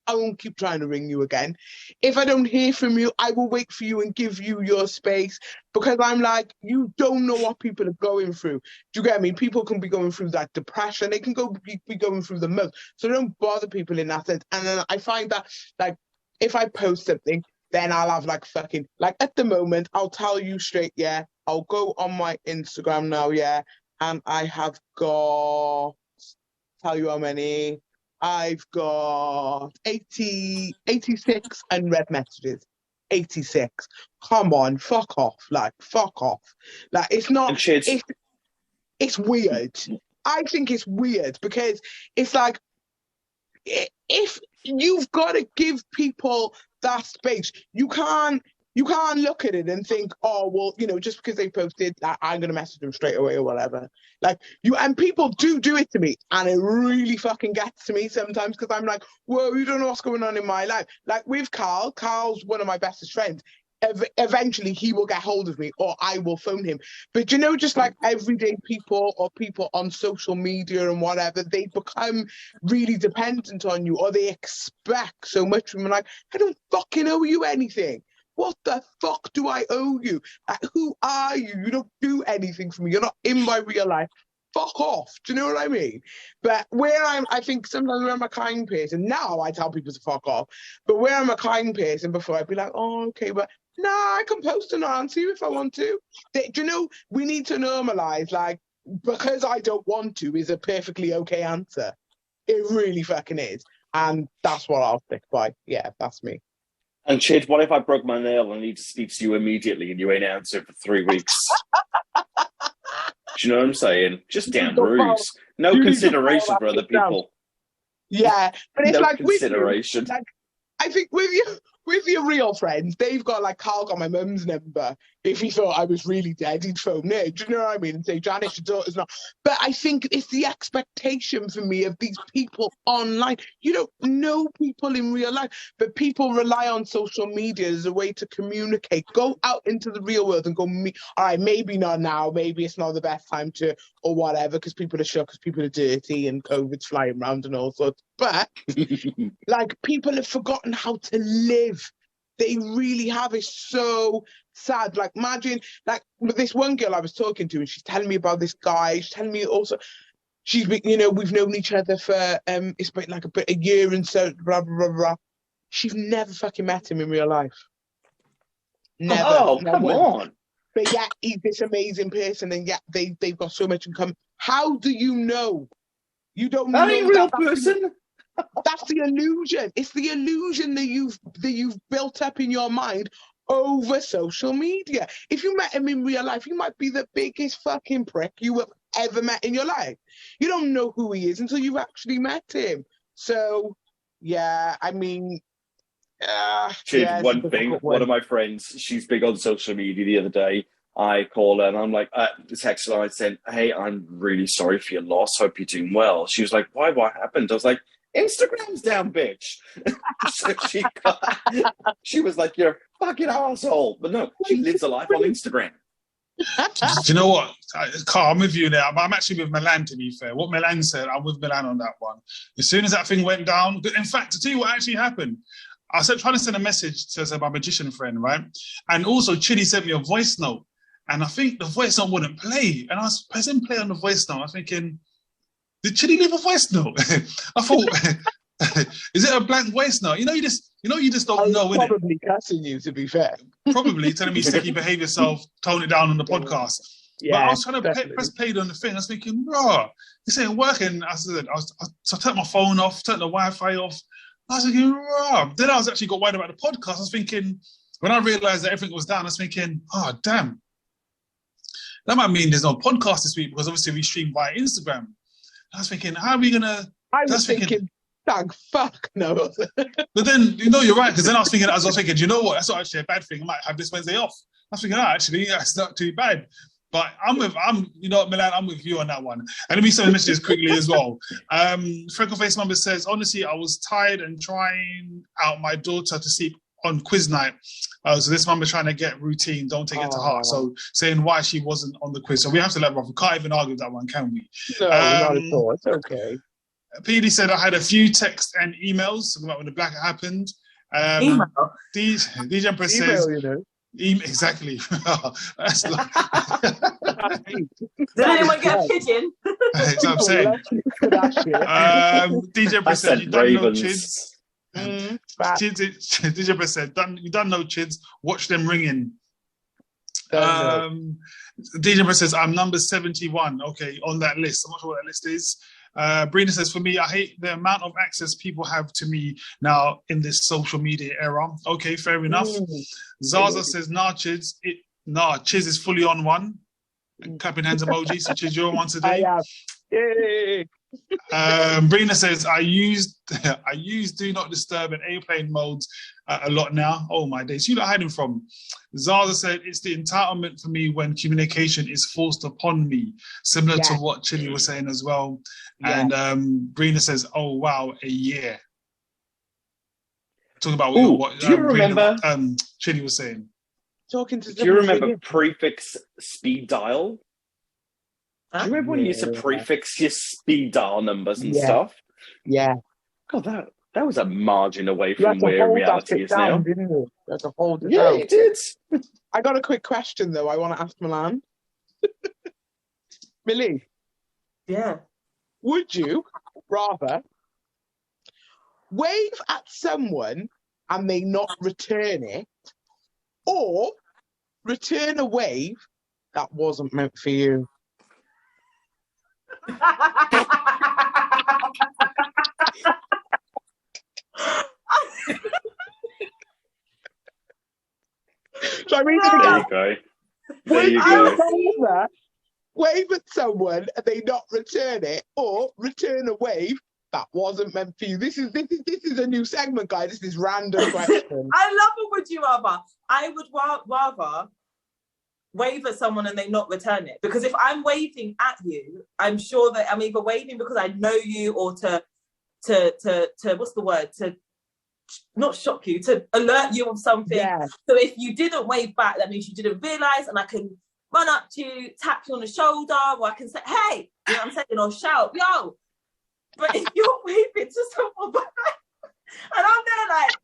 I won't keep trying to ring you again. If I don't hear from you, I will wait for you and give you your space, because I'm like, you don't know what people are going through. Do you get me? People can be going through that depression. They can be going through the most. So don't bother people in that sense. And then I find that, like, if I post something, then I'll have like at the moment, I'll tell you straight, yeah, I'll go on my Instagram now, yeah, and I have got, tell you how many, I've got 86 unread messages. 86. Come on, fuck off. Like, it's not, it's weird. I think it's weird because it's like, if you've got to give people that space, you can't look at it and think, oh, well, you know, just because they posted that, I'm going to message them straight away or whatever. Like, and people do it to me, and it really fucking gets to me sometimes, because I'm like, whoa, you don't know what's going on in my life. Like with Carl's one of my bestest friends. Eventually he will get hold of me, or I will phone him. But you know, just like everyday people or people on social media and whatever, they become really dependent on you, or they expect so much from you. Like, I don't fucking owe you anything. What the fuck do I owe you? Like, who are you? You don't do anything for me. You're not in my real life. Fuck off. Do you know what I mean? But I think sometimes where I'm a kind person, now I tell people to fuck off. But where I'm a kind person, before I'd be like, oh, okay, but no, I can post and answer you if I want to. Do you know, we need to normalize, like, because I don't want to is a perfectly okay answer. It really fucking is. And that's what I'll stick by. Yeah, that's me. And Chid, what if I broke my nail and I need to speak to you immediately and you ain't answered for 3 weeks? Do you know what I'm saying? Just damn rude. No consideration for other people. Yeah, but it's no like consideration. With you, like, I think with your real friends, they've got, like, Carl got my mum's number. If he thought I was really dead, he'd phone me. Do you know what I mean? And say, Janice, your daughter's not. But I think it's the expectation for me of these people online. You don't know people in real life, but people rely on social media as a way to communicate. Go out into the real world and go, all right, maybe not now. Maybe it's not the best time to, or whatever, because people are shook, because people are dirty and COVID's flying around and all sorts. But, like, people have forgotten how to live. They really have. It's so sad. Like, imagine, like, this one girl I was talking to, and she's telling me about this guy. She's telling me also, she's been, you know, we've known each other for, it's been like a year and so, blah, blah, blah, blah. She's never fucking met him in real life. Never. Oh, come on. But yet, he's this amazing person, and yet they've got so much in common. How do you know? You don't know. That ain't real person. That's the illusion. It's the illusion that you've built up in your mind over social media. If you met him in real life, you might be the biggest fucking prick you have ever met in your life. You don't know who he is until you've actually met him. So, yeah, I mean, Chid, one thing, one of my friends, she's big on social media. The other day, I call her and I'm like, text her, I said, hey, I'm really sorry for your loss. Hope you're doing well. She was like, why? What happened? I was like, Instagram's down, bitch. So she was like, you're a fucking asshole. But no, she lives a life on Instagram. Do you know what, Carl, I'm with you there. I'm actually with Milan, to be fair. What Milan said, I'm with Milan on that one. As soon as that thing went down, in fact, to tell you what actually happened, I was trying to send a message to my magician friend, right? And also, Chidi sent me a voice note. And I think the voice note wouldn't play. And I was pressing play on the voice note. I was thinking, did Chidi leave a voice note? I thought, is it a blank voice note? You just don't know, innit? Probably cussing you, to be fair. Probably telling me, Sticky, behave yourself, tone it down on the podcast. Yeah, but I was trying to press play on the thing. I was thinking, bro, this ain't working. So I turned my phone off, turned the Wi-Fi off. I was thinking, bro. Then I was actually got worried about the podcast. I was thinking, when I realised that everything was down, I was thinking, oh, damn. That might mean there's no podcast this week because obviously we stream via Instagram. I was thinking, how are we going to... I was thinking, thank fuck no. But then, you're right, because then I was thinking, do you know what? That's not actually a bad thing. I might have this Wednesday off. I was thinking, actually, that's not too bad. But you know what, Milan, I'm with you on that one. And let me send messages quickly as well. Freckleface Mumber says, honestly, I was tired and trying out my daughter to sleep on quiz night. So this mum is trying to get routine, don't take it to heart. So saying why she wasn't on the quiz. So we have to let her off. We can't even argue with that one, can we? No, not at all. It's okay. PD said I had a few texts and emails talking about when the blackout happened. Email. DJ Empress says, exactly. That's like... Did anyone get a pigeon? That's what I'm saying. DJ Empress said, you don't know chids. DJ Empress said, you don't know chids. Watch them ringing. DJ Empress says, I'm number 71. Okay, on that list. I'm not sure what that list is. Brina says, for me, I hate the amount of access people have to me now in this social media era. Okay, fair enough. Zaza says, nah, Chiz. Chiz is fully on one. Clapping hands emoji. So Chiz, you're on one today. I am. Yay. Brina says, I use do not disturb and airplane modes a lot now. Oh my days, who are you hiding from? Zaza said, it's the entitlement for me when communication is forced upon me, similar to what Chili was saying as well. And Brina says, oh wow, a year. Talking about what do you remember Chili was saying. Talking to do you remember prefix speed dial? Do you remember when you used to prefix your speed dial numbers and stuff? Yeah. God, that was a margin away from where reality is now. Didn't you? You had to hold it Yeah, down. you did. I got a quick question though. I want to ask Milan. Millie. Yeah. Would you rather wave at someone and they not return it, or return a wave that wasn't meant for you? So I read it again. There you go. Wave at someone and they not return it, or return a wave that wasn't meant for you. This is a new segment, guys. This is random question. I love a would you rather. I would rather wave at someone and they not return it, because if I'm waving at you, I'm sure that I'm either waving because I know you, or to what's the word, to not shock you, to alert you of something. So if you didn't wave back, that means you didn't realize, and I can run up to you, tap you on the shoulder, or I can say, hey, you know what I'm saying, or shout, yo. But if you're waving to someone back and I'm there like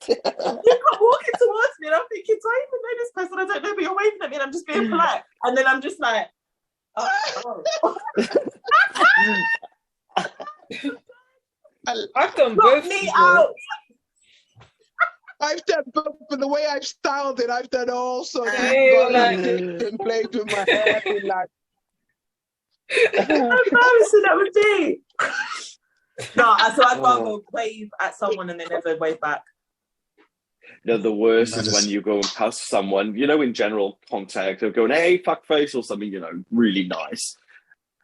you come walking towards me and I'm thinking, do I even know this person? I don't know, but you're waving at me and I'm just being polite. And then I'm just like, oh. I've done both. Me out. I've done both, but the way I've styled it, I've done all sorts of and played with my hair, been like, how embarrassing that would be. No, so I'd rather wave at someone and they never wave back. No, the worst is when you go past someone, you know, in general contact, of going, hey, fuckface, or something, you know, really nice,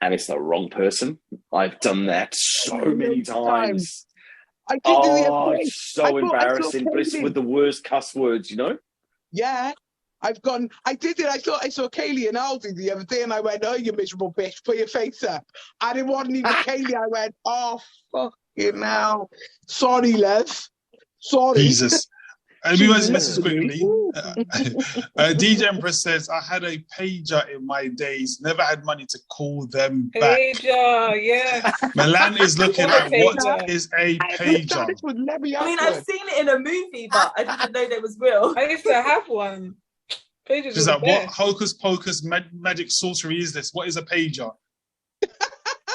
and it's the wrong person. I've done that so many times. I did do the other day. It's so embarrassing, but it's with the worst cuss words, you know? Yeah. I did it. I saw Kaylee and Aldi the other day and I went, oh, you miserable bitch, put your face up. And it wasn't even Kaylee. I went, oh, fucking hell. Sorry, love. Sorry. Jesus. And we went to message quickly. DJ Empress says, I had a pager in my days, never had money to call them back. Pager, yeah. Milan is looking at what is a pager. I mean, I've seen it in a movie, but I didn't know they was real. I used to have one. Pagers She's like, what hocus pocus magic sorcery is this? What is a pager?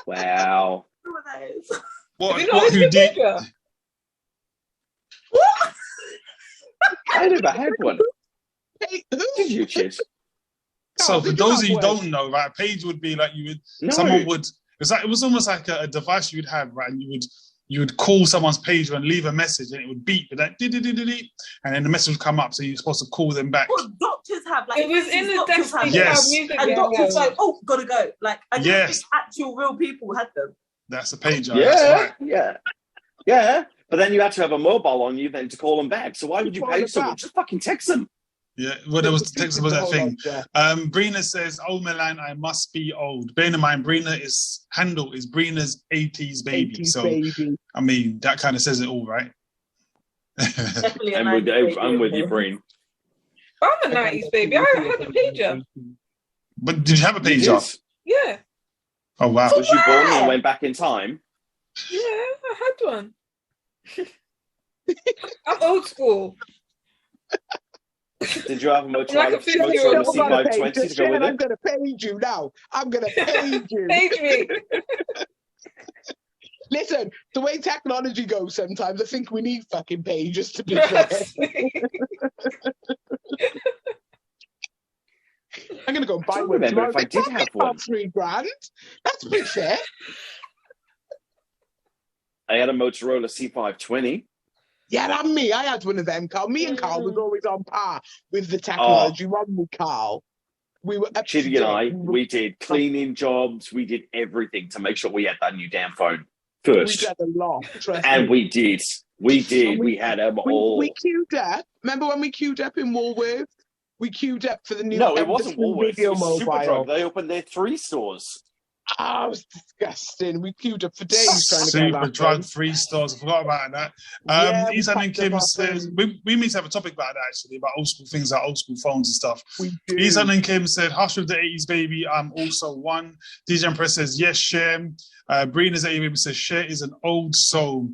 Wow. I don't know what that is. What who did? What? I never had one. Did you, Chiz? So for those of you who don't know, right, a page would be like someone would. It was almost like a device you would have, right? And you would call someone's page and leave a message, and it would beep, and then the message would come up. So you're supposed to call them back. Well, doctors have like it was in the Destiny music, and doctors like, oh, gotta go. Like, I don't Yes. think actual real people had them. That's a pager. Yeah, that's right. yeah. But then you had to have a mobile on you then to call them back. So why would you Call pay them someone? back. Just fucking text them. Yeah, well, there was text was that Hold thing. on, yeah. Brina says, "Oh Milan, I must be old." Bear in mind, Brina's handle is Brina's 80s baby. 80s So baby. I mean, that kind of says it all, right? Definitely a I'm with, 90s I'm with baby. you, Breen. I'm a 90s baby. I had a pager. But did you have a You pager? did. Yeah. Oh wow! Was you born and went back in time? Yeah, I had one. I'm old school. Did you have a Like a Motorola 50-year-old C520 to go with I'm it? going to page you now. I'm going to page you. Page me. Listen, the way technology goes sometimes, I think we need fucking pages to be fair. I'm going to go and buy I don't one remember tomorrow. if I did have one. £3,000. That's pretty fair. I had a Motorola C520. Yeah, that's me. I had one of them, Carl. Me and Carl was always on par with the Oh. technology, wasn't we, Carl? We were up to Chitty and I, date. we did cleaning jobs. We did everything to make sure we had that new damn phone We first. did a lot, trust And me. we did. We did. And We had them all. We queued up. Remember when we queued up in Woolworths? We queued up for the new No, it wasn't Embassy Woolworths. It Video was Mobile. Superdrug. They opened their 3 stores. Oh, it was disgusting. We queued up for days trying to get Super that drug thing. 3 stars. I forgot about that. Yeah, we Ethan and packed up Kim our says phone. we need to have a topic about that actually, about old school things like old school phones and stuff. We do. Ethan and Kim said, "Hush with the 80s baby. I'm also one." DJ Empress says, "Yes, Cher." Brina's 80s baby says, "Cher is an old soul."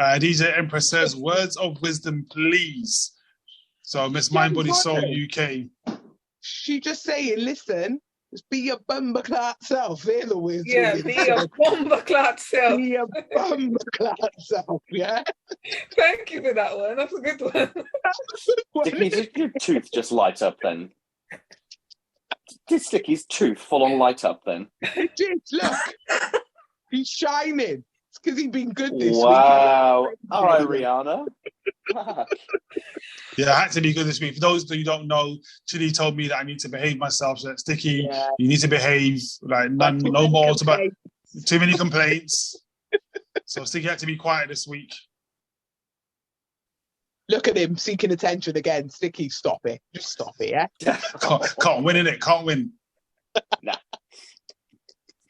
DJ Empress says, "Words of wisdom, please." So Miss Yeah, Mind Body got Soul it. UK. She just saying, listen, just be your bumberclat self. They're the words. Yeah, we be need. a bomber clad self. Be your bumberclat self, yeah? Thank you for that one. That's a good one. Sticky, did your tooth just light up then? Did Sticky's tooth full on light up then? It did, look. He's shining. It's because he's been good this Wow. All right, Rihanna. Fuck. Yeah, I had to be good this week. For those that you don't know, Chili told me that I need to behave myself. So Sticky, Yeah. you need to behave. Like none, Too no many more. About complaints. too many complaints. So Sticky had to be quiet this week. Look at him seeking attention again. Sticky, stop it. Just stop it, yeah? Can't win in it. Can't win.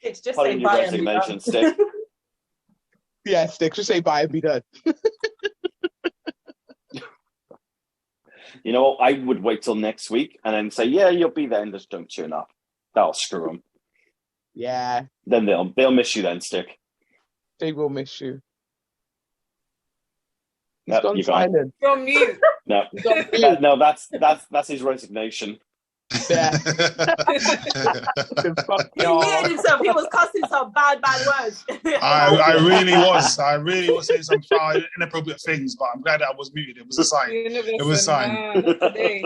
It's just Put say in your bye and be resignation, done. Stick. Yeah, Stick, just say bye and be done. You know what? I would wait till next week and then say, yeah, you'll be there, and just don't turn up. That'll screw them. Yeah, Then they'll miss you then, Stick. they will miss you. He's No, gone you're gone. silent. From you. No, He's on mute. no, that's his resignation. Yeah. He muted himself. He was cussing some bad words. I really was saying some foul, inappropriate things, but I'm glad that I was muted. It was a sign. It was a sign.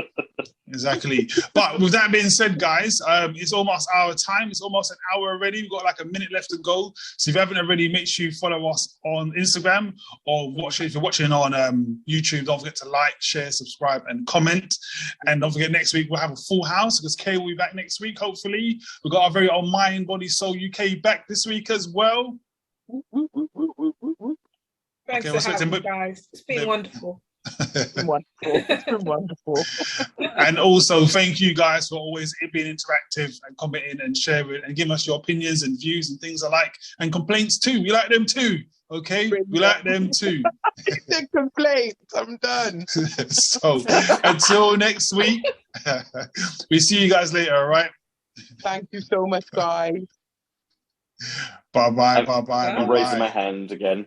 Exactly. But with that being said, guys, it's almost our time. It's almost an hour already. We've got like a minute left to go. So if you haven't already, make sure you follow us on Instagram or if you're watching on YouTube, don't forget to like, share, subscribe, and comment. And don't forget, next week we'll have a full house because Kay will be back next week, hopefully. We've got our very own Mind, Body, Soul UK back this week as well. Thanks Okay, for having me, guys. It's been wonderful. It's been wonderful. It's been wonderful. And also, thank you guys for always being interactive and commenting and sharing and giving us your opinions and views and things alike and complaints too. We like them too. Okay, we like them too. The complaints. I'm done. So until next week, we see you guys later. All right. Thank you so much, guys. Bye bye. Bye bye. I'm raising my hand again.